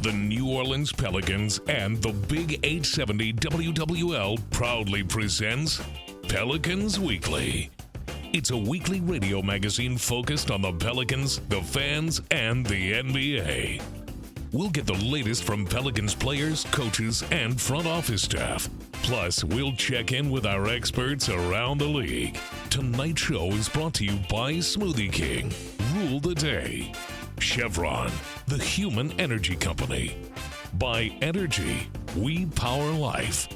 The New Orleans Pelicans and the Big 870 WWL proudly presents Pelicans Weekly. It's a weekly radio magazine focused on the Pelicans, the fans, and the NBA. We'll get the latest from Pelicans players, coaches, and front office staff. Plus, we'll check in with our experts around the league. Tonight's show is brought to you by Smoothie King. Rule the day. Chevron, the human energy company. By Energy, we power life.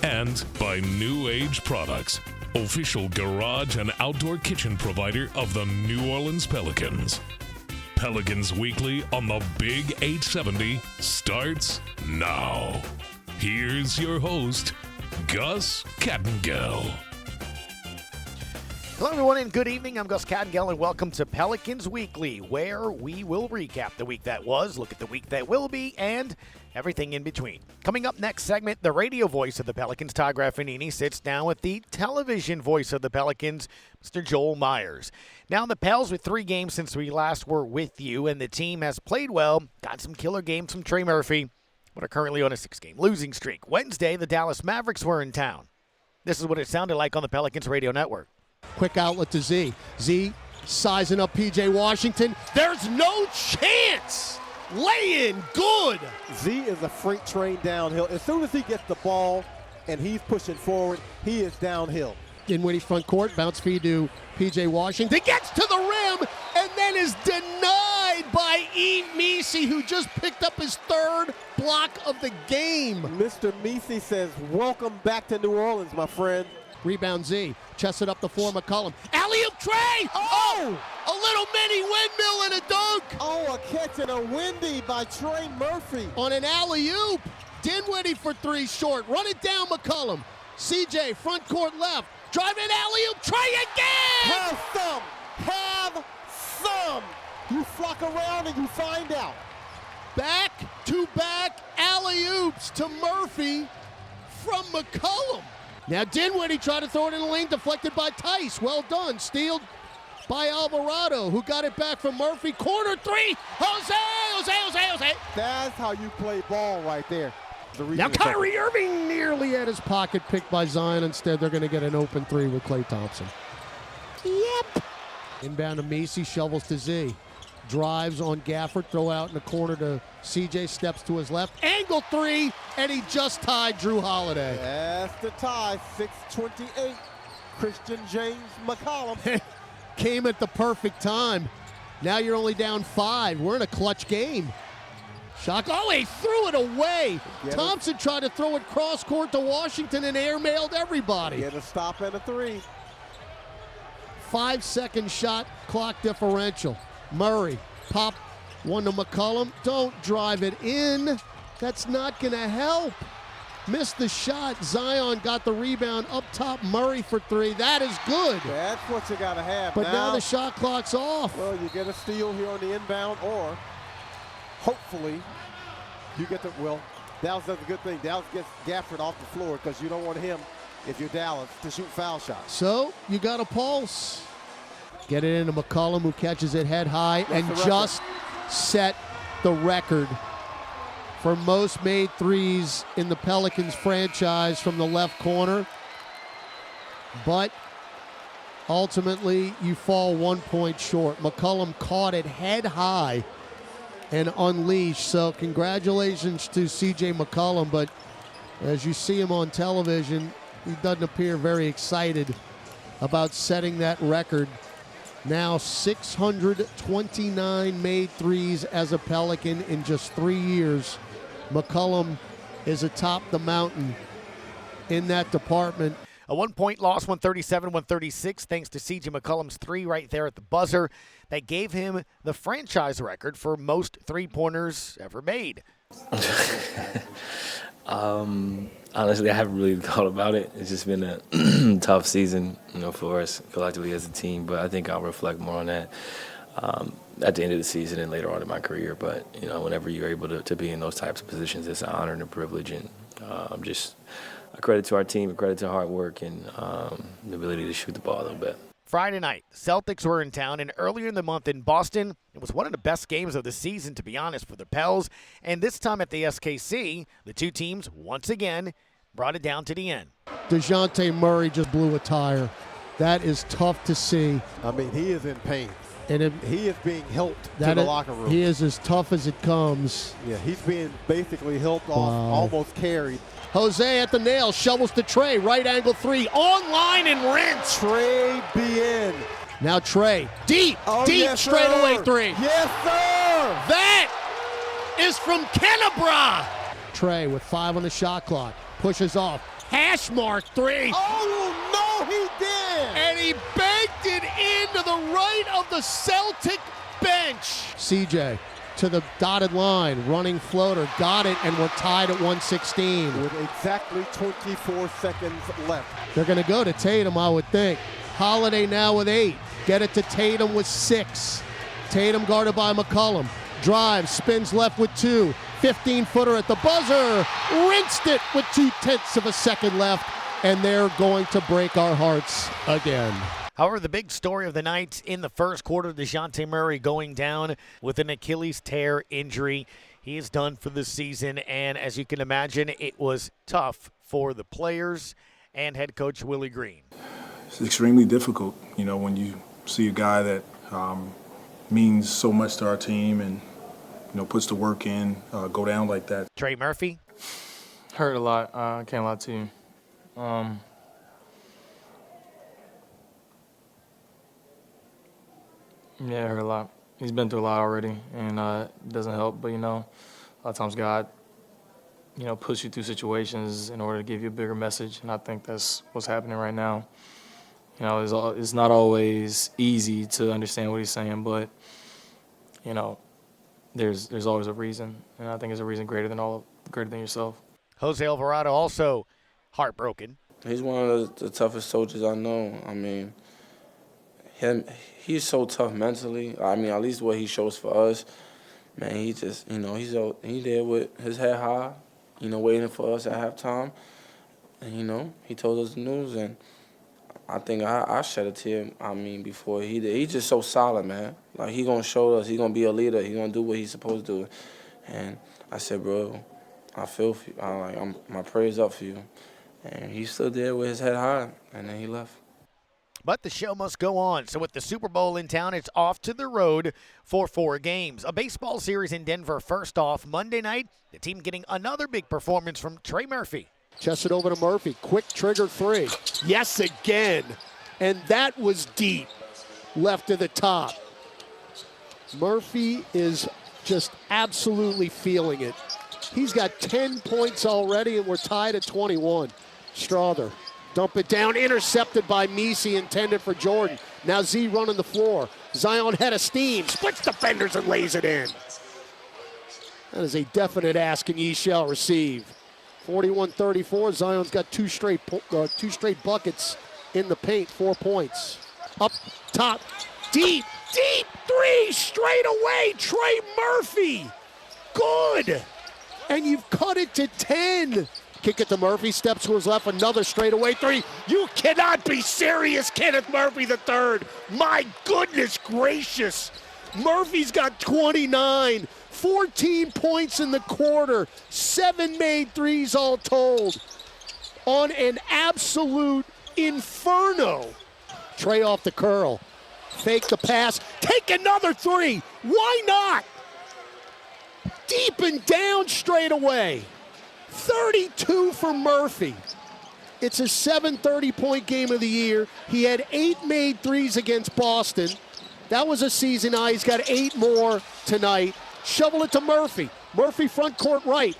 And by New Age Products, official garage and outdoor kitchen provider of the New Orleans Pelicans. Pelicans Weekly on the Big 870 starts now. Here's your host, Gus Kattengell. Hello, everyone, and good evening. I'm Gus Kattengell, and welcome to Pelicans Weekly, where we will recap the week that was, look at the week that will be, and everything in between. Coming up next segment, the radio voice of the Pelicans, Todd Graffagnini, sits down with the television voice of the Pelicans, Mr. Joel Meyers. Now, the Pels with 3 games since we last were with you, and the team has played well, got some killer games from Trey Murphy, but are currently on a 6-game losing streak. Wednesday, the Dallas Maverics were in town. This is what it sounded like on the Pelicans radio network. Quick outlet to Z. Z sizing up P.J. Washington. There's no chance. Lay in good. Z is a freight train downhill. As soon as he gets the ball and he's pushing forward, he is downhill. Dinwiddie's front court, bounce feed to P.J. Washington. Gets to the rim and then is denied by E. Messi, who just picked up his 3rd block of the game. Mr. Messi says, welcome back to New Orleans, my friend. Rebound Z. Chested up the floor, McCollum. Alley-oop Trey! Oh! A little mini windmill and a dunk! Oh, a catch and a windy by Trey Murphy. On an alley-oop. Dinwiddie for 3 short. Run it down, McCollum. CJ, front court left. Driving alley-oop. Trey again! Have some! Have some! You flock around and you find out. Back-to-back alley-oops to Murphy from McCollum. Now Dinwiddie tried to throw it in the lane, deflected by Tice. Well done. Stealed by Alvarado, who got it back from Murphy. Corner 3. Jose. That's how you play ball right there. Now Kyrie Irving nearly had his pocket picked by Zion. Instead, they're going to get an open 3 with Klay Thompson. Yep. Inbound to Messi, shovels to Z. Drives on Gafford, throw out in the corner to CJ, steps to his left. Angle 3, and he just tied Drew Holiday. That's the tie, 6:28. Christian James McCollum. Came at the perfect time. Now you're only down 5. We're in a clutch game. Shock. Oh, he threw it away. Thompson tried to throw it cross court to Washington and airmailed everybody. Get a stop and a 3. 5-second shot clock differential. Murray, pop one to McCollum. Don't drive it in. That's not going to help. Missed the shot. Zion got the rebound up top. Murray for 3. That is good. That's what you got to have. But now the shot clock's off. Well, you get a steal here on the inbound, or hopefully you get the, well, Dallas does a good thing. Dallas gets Gafford off the floor because you don't want him, if you're Dallas, to shoot foul shots. So you got a pulse. Get it into McCollum, who catches it head high and just set the record for most made 3s in the Pelicans franchise from the left corner. But ultimately, you fall 1 point short. McCollum caught it head high and unleashed. So congratulations to C.J. McCollum. But as you see him on television, he doesn't appear very excited about setting that record. Now 629 made 3s as a Pelican in just 3 years. McCollum is atop the mountain in that department. A 1-point loss, 137-136, thanks to C.J. McCollum's 3 right there at the buzzer. That gave him the franchise record for most 3-pointers ever made. Honestly, I haven't really thought about it. It's just been a tough season, for us collectively as a team. But I think I'll reflect more on that at the end of the season and later on in my career. But whenever you're able to be in those types of positions, it's an honor and a privilege. And just a credit to our team, a credit to hard work, and the ability to shoot the ball a little bit. Friday night, the Celtics were in town, and earlier in the month in Boston, it was one of the best games of the season, to be honest, for the Pels. And this time at the SKC, the two teams, once again, brought it down to the end. Dejounte Murray just blew a tire. That is tough to see. I mean, he is in pain. And he is being helped to the locker room. He is as tough as it comes. Yeah, he's being basically helped off, almost carried. Jose at the nail, shovels to Trey, right angle three, online and rinse. Trey BN. Now Trey, deep, yes, straightaway sir. three. Yes, sir. That is from Kennebra. Trey with 5 on the shot clock, pushes off, hash mark three. Oh, no, he did. And he banked it into the right of the Celtic bench. CJ to the dotted line, running floater, got it, and we're tied at 116. With exactly 24 seconds left. They're going to go to Tatum, I would think. Holiday now with 8. Get it to Tatum with 6. Tatum guarded by McCollum. Drives, spins left with 2. 15-footer at the buzzer. Rinsed it with 0.2 of a second left. And they're going to break our hearts again. However, the big story of the night in the first quarter, Dejounte Murray going down with an Achilles tear injury. He is done for the season, and as you can imagine, it was tough for the players and head coach Willie Green. It's extremely difficult, when you see a guy that means so much to our team and, puts the work in, go down like that. Trey Murphy? Hurt a lot. I can't lie to you. Yeah, it hurt a lot. He's been through a lot already, and it doesn't help. But, a lot of times God, puts you through situations in order to give you a bigger message, and I think that's what's happening right now. It's not always easy to understand what he's saying, but, there's always a reason, and I think there's a reason greater than yourself. Jose Alvarado also heartbroken. He's one of the toughest soldiers I know. I mean, he's so tough mentally. I mean, at least what he shows for us, man, he just, he there with his head high, waiting for us at halftime. And, he told us the news, and I think I shed a tear, before he did. He's just so solid, man. Like, he going to show us. He going to be a leader. He going to do what he's supposed to do. And I said, bro, I feel for you. My prayers up for you. And he stood there with his head high, and then he left. But the show must go on. So with the Super Bowl in town, it's off to the road for 4 games. A baseball series in Denver first off Monday night. The team getting another big performance from Trey Murphy. Chest it over to Murphy. Quick trigger 3. Yes, again. And that was deep. Left to the top. Murphy is just absolutely feeling it. He's got 10 points already, and we're tied at 21. Strother. Dump it down, intercepted by Messi, intended for Jordan. Now Z running the floor. Zion head of steam, splits defenders and lays it in. That is a definite ask, and ye shall receive. 41-34, Zion's got two straight buckets in the paint, 4 points. Up top, deep 3, straight away, Trey Murphy. Good. And you've cut it to 10. Kick it to Murphy, steps to his left, another straightaway 3. You cannot be serious, Kenneth Murphy III. My goodness gracious. Murphy's got 29, 14 points in the quarter, 7 made threes all told. On an absolute inferno. Trey off the curl, fake the pass, take another 3. Why not? Deep and down straight away. 32 for Murphy. It's his 730-point game of the year. He had 8 made threes against Boston. That was a season high. He's got 8 more tonight. Shovel it to Murphy. Murphy front court right.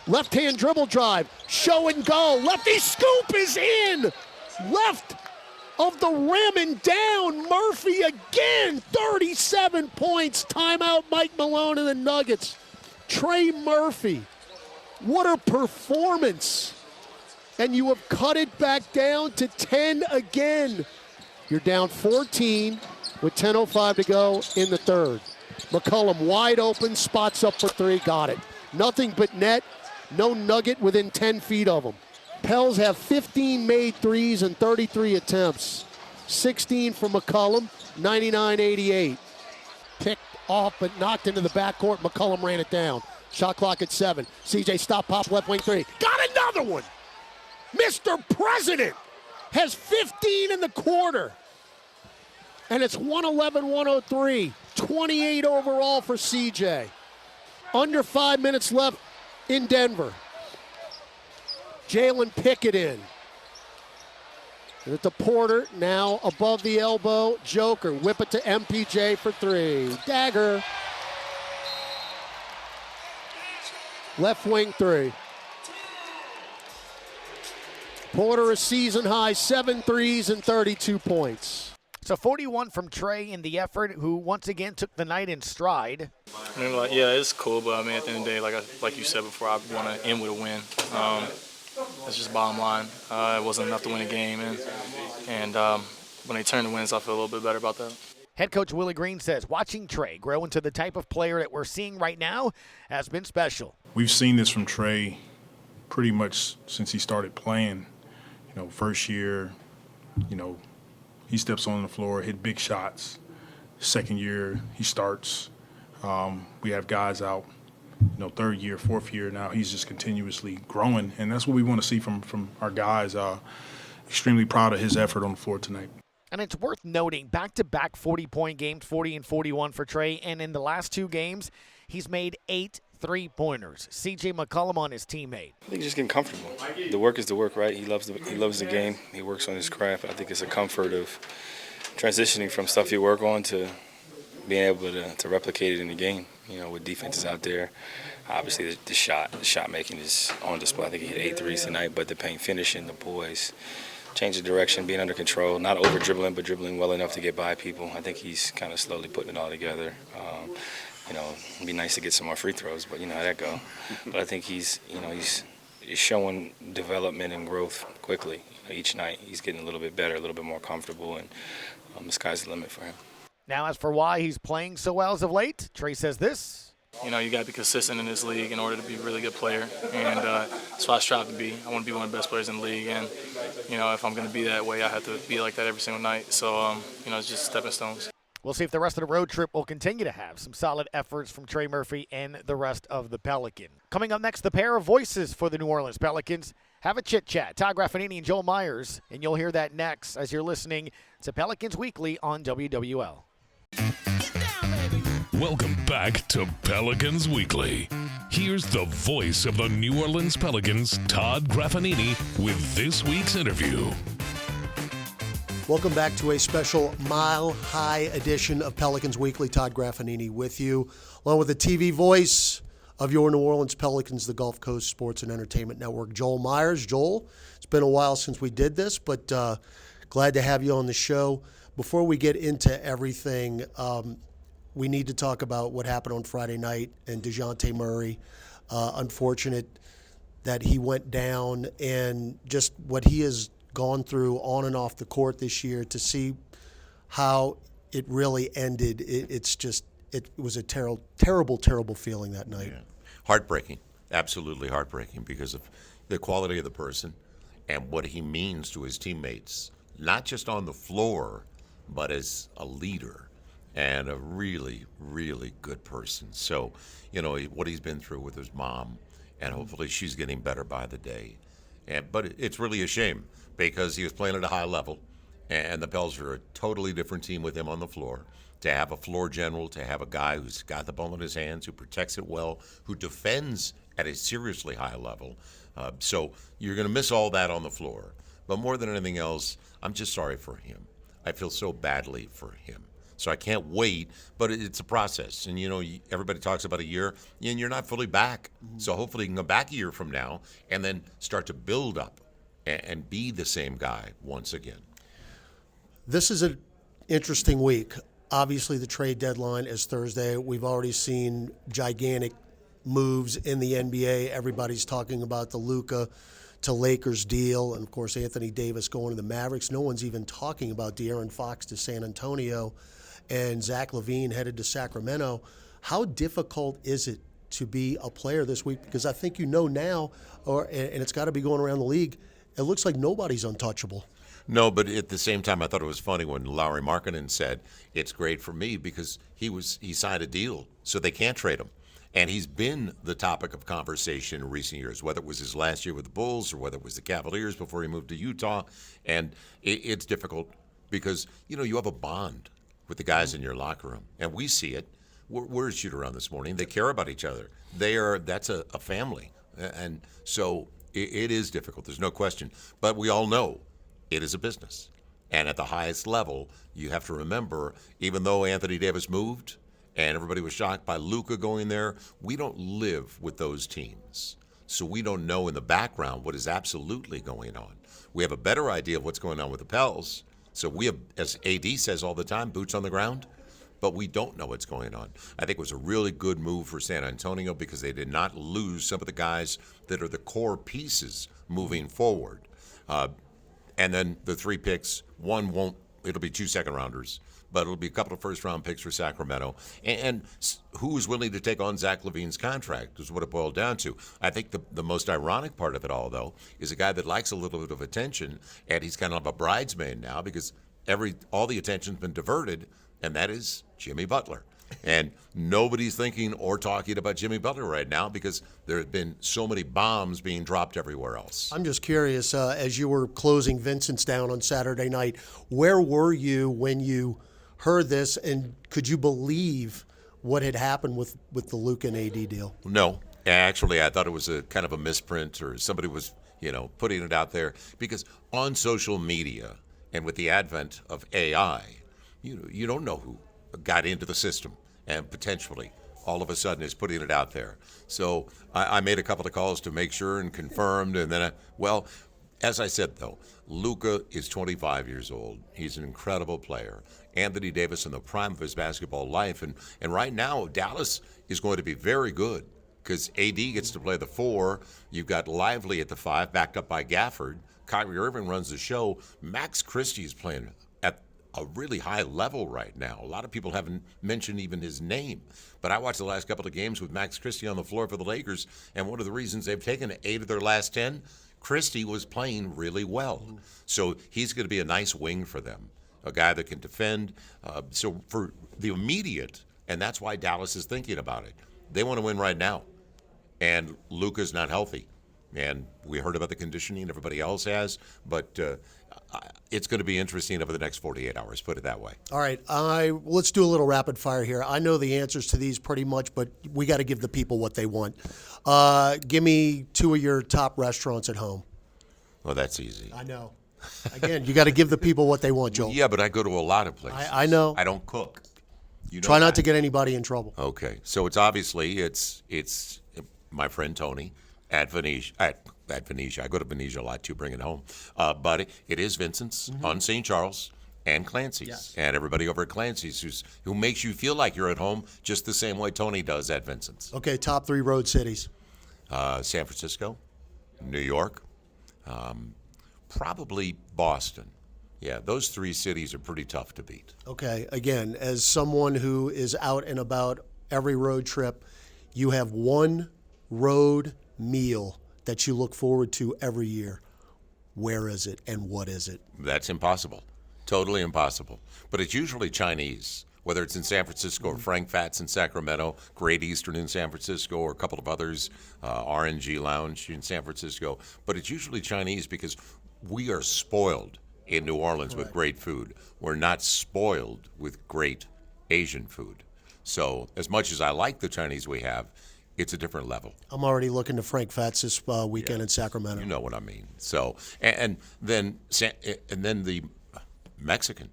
Left-hand dribble drive. Show and go. Lefty scoop is in. Left of the rim and down. Murphy again. 37 points. Timeout Mike Malone and the Nuggets. Trey Murphy. What a performance. And you have cut it back down to 10 again. You're down 14 with 10:05 to go in the third. McCollum wide open, spots up for 3, got it. Nothing but net, no Nugget within 10 feet of him. Pels have 15 made threes and 33 attempts. 16 for McCollum, 99-88. Picked off but knocked into the backcourt. McCollum ran it down. Shot clock at 7. CJ stop, pop, left wing 3. Got another one! Mr. President has 15 in the quarter. And it's 111-103. 28 overall for CJ. Under 5 minutes left in Denver. Jalen Pickett in. It's to Porter, now above the elbow. Joker, whip it to MPJ for 3. Dagger. Left wing 3. Porter a season high, 7 threes and 32 points. So 41 from Trey in the effort, who once again took the night in stride. I mean, yeah, it's cool, but I mean, at the end of the day, like you said before, I want to end with a win. That's just bottom line. It wasn't enough to win a game, and when they turn the wins, I feel a little bit better about that. Head coach Willie Green says watching Trey grow into the type of player that we're seeing right now has been special. We've seen this from Trey pretty much since he started playing. First year, he steps on the floor, hit big shots. Second year, he starts. We have guys out, third year, fourth year. Now he's just continuously growing, and that's what we want to see from our guys. Extremely proud of his effort on the floor tonight. And it's worth noting, back-to-back 40-point games, 40 and 41 for Trey, and in the last 2 games, he's made 8 3-pointers. C.J. McCollum on his teammate. I think he's just getting comfortable. The work is the work, right? He loves the game. He works on his craft. I think it's a comfort of transitioning from stuff you work on to being able to replicate it in the game. With defenses out there, obviously the shot making is on display. I think he hit 8 threes tonight, but the paint finishing, the boys change the direction, being under control, not over dribbling, but dribbling well enough to get by people. I think he's kind of slowly putting it all together. It'd be nice to get some more free throws, but you know how that go. But I think he's showing development and growth quickly. Each night he's getting a little bit better, a little bit more comfortable, and the sky's the limit for him. Now, as for why he's playing so well as of late, Trey says this. You got to be consistent in this league in order to be a really good player, and that's what I strive to be. I want to be one of the best players in the league, and if I'm going to be that way, I have to be like that every single night. So it's just stepping stones. We'll see if the rest of the road trip will continue to have some solid efforts from Trey Murphy and the rest of the Pelican. Coming up next, the pair of voices for the New Orleans Pelicans have a chit-chat. Todd Graffagnini and Joel Meyers, and you'll hear that next as you're listening to Pelicans Weekly on WWL. Welcome back to Pelicans Weekly. Here's the voice of the New Orleans Pelicans, Todd Graffagnini, with this week's interview. Welcome back to a special mile-high edition of Pelicans Weekly. Todd Graffagnini with you, along with the TV voice of your New Orleans Pelicans, the Gulf Coast Sports and Entertainment Network, Joel Meyers. Joel, it's been a while since we did this, but glad to have you on the show. Before we get into everything, we need to talk about what happened on Friday night and Dejounte Murray. Unfortunate that he went down, and just what he has gone through on and off the court this year, to see how it really ended. It was a terrible feeling that night. Yeah. Heartbreaking, absolutely heartbreaking, because of the quality of the person and what he means to his teammates, not just on the floor, but as a leader and a really, really good person. So, what he's been through with his mom, and hopefully she's getting better by the day. But it's really a shame, because he was playing at a high level, and the Pels are a totally different team with him on the floor. To have a floor general, to have a guy who's got the ball in his hands, who protects it well, who defends at a seriously high level. So you're going to miss all that on the floor. But more than anything else, I'm just sorry for him. I feel so badly for him. So I can't wait, but it's a process. And, everybody talks about a year, and you're not fully back. Mm-hmm. So hopefully you can come back a year from now and then start to build up and be the same guy once again. This is an interesting week. Obviously, the trade deadline is Thursday. We've already seen gigantic moves in the NBA. Everybody's talking about the Luka to Lakers deal, and, of course, Anthony Davis going to the Mavericks. No one's even talking about De'Aaron Fox to San Antonio and Zach LaVine headed to Sacramento. How difficult is it to be a player this week? Because I think now, and it's got to be going around the league, it looks like nobody's untouchable. No, but at the same time, I thought it was funny when Lauri Markkanen said, it's great for me because he signed a deal, so they can't trade him. And he's been the topic of conversation in recent years, whether it was his last year with the Bulls or whether it was the Cavaliers before he moved to Utah. And it's difficult because, you have a bond with the guys in your locker room. And we see it. We're a shoot around this morning. They care about each other. That's a family. And so it is difficult. There's no question. But we all know it is a business. And at the highest level, you have to remember, even though Anthony Davis moved and everybody was shocked by Luka going there, we don't live with those teams. So we don't know in the background what is absolutely going on. We have a better idea of what's going on with the Pels. So we have, as AD says all the time, boots on the ground. But we don't know what's going on. I think it was a really good move for San Antonio because they did not lose some of the guys that are the core pieces moving forward. And then the 3 picks, it'll be 2 second-rounders, but it'll be a couple of first-round picks for Sacramento. And who's willing to take on Zach LaVine's contract is what it boiled down to. I think the most ironic part of it all, though, is a guy that likes a little bit of attention, and he's kind of a bridesmaid now because all the attention's been diverted, and that is Jimmy Butler. And nobody's thinking or talking about Jimmy Butler right now because there have been so many bombs being dropped everywhere else. I'm just curious, as you were closing Vincent's down on Saturday night, where were you when you heard this, and could you believe what had happened with the Luka and AD deal? No. Actually, I thought it was a kind of a misprint or somebody was, putting it out there because on social media and with the advent of AI, you don't know who got into the system and potentially all of a sudden is putting it out there. So I made a couple of calls to make sure and confirmed. And then, as I said, though, Luka is 25 years old. He's an incredible player. Anthony Davis in the prime of his basketball life. And right now, Dallas is going to be very good because AD gets to play the 4. You've got Lively at the 5, backed up by Gafford. Kyrie Irving runs the show. Max Christie is playing at a really high level right now. A lot of people haven't mentioned even his name. But I watched the last couple of games with Max Christie on the floor for the Lakers, and one of the reasons they've taken 8 of their last 10, Christie was playing really well. So he's going to be a nice wing for them, a guy that can defend. So for the immediate, and that's why Dallas is thinking about it, they want to win right now. And Luka's not healthy. And we heard about the conditioning, everybody else has, but it's going to be interesting over the next 48 hours, put it that way. All right, let's do a little rapid fire here. I know the answers to these pretty much, but we got to give the people what they want. Give me 2 of your top restaurants at home. Well, that's easy. I know. Again, you got to give the people what they want, Joel. Yeah, but I go to a lot of places. I know. I don't cook. Try not to get anybody in trouble. Okay, so it's obviously it's my friend Tony at Venetia. At Venetia. I go to Venetia a lot too, bring it home. But it is Vincent's on St. Charles and Clancy's. Yes. And everybody over at Clancy's who makes you feel like you're at home just the same way Tony does at Vincent's. Okay, top 3 road cities. San Francisco, New York, probably Boston. Yeah, those 3 cities are pretty tough to beat. Okay, again, as someone who is out and about every road trip, you have one road meal that you look forward to every year. Where is it and what is it? That's impossible. Totally impossible. But it's usually Chinese, whether it's in San Francisco or Frank Fat's in Sacramento, Great Eastern in San Francisco, or a couple of others, RNG Lounge in San Francisco. But it's usually Chinese because we are spoiled in New Orleans with great food. We're not spoiled with great Asian food. So as much as I like the Chinese we have, it's a different level. I'm already looking to Frank Fat's this weekend in Sacramento. You know what I mean. So, and then the Mexican,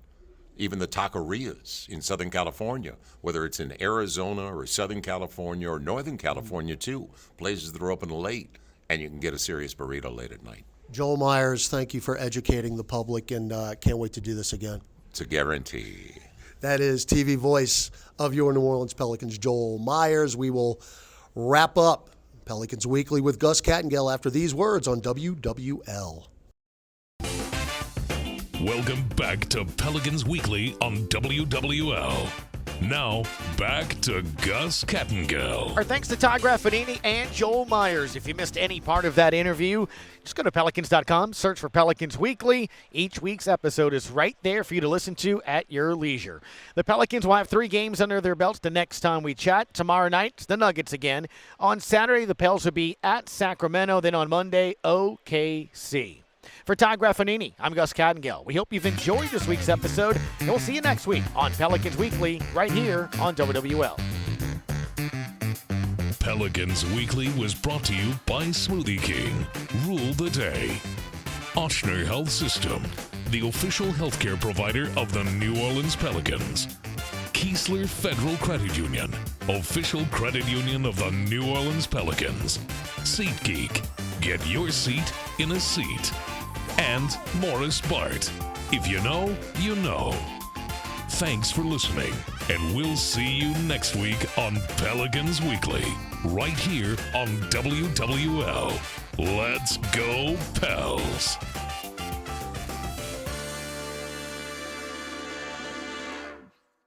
even the taquerias in Southern California, whether it's in Arizona or Southern California or Northern California too, places that are open late, and you can get a serious burrito late at night. Joel Meyers, thank you for educating the public, and can't wait to do this again. It's a guarantee. That is TV voice of your New Orleans Pelicans, Joel Meyers. We will wrap up Pelicans Weekly with Gus Kattengell after these words on WWL. Welcome back to Pelicans Weekly on WWL. Now, back to Gus Kattengell. Our thanks to Todd Graffagnini and Joel Meyers. If you missed any part of that interview, just go to Pelicans.com, search for Pelicans Weekly. Each week's episode is right there for you to listen to at your leisure. The Pelicans will have 3 games under their belts the next time we chat. Tomorrow night, the Nuggets again. On Saturday, the Pels will be at Sacramento. Then on Monday, OKC. For Todd Graffagnini, I'm Gus Kattengell. We hope you've enjoyed this week's episode, and we'll see you next week on Pelicans Weekly right here on WWL. Pelicans Weekly was brought to you by Smoothie King. Rule the day. Ochsner Health System, the official healthcare provider of the New Orleans Pelicans. Keesler Federal Credit Union, official credit union of the New Orleans Pelicans. SeatGeek, get your seat in a seat. And Morris Bart. If you know, you know. Thanks for listening, and we'll see you next week on Pelicans Weekly, right here on WWL. Let's go, Pels.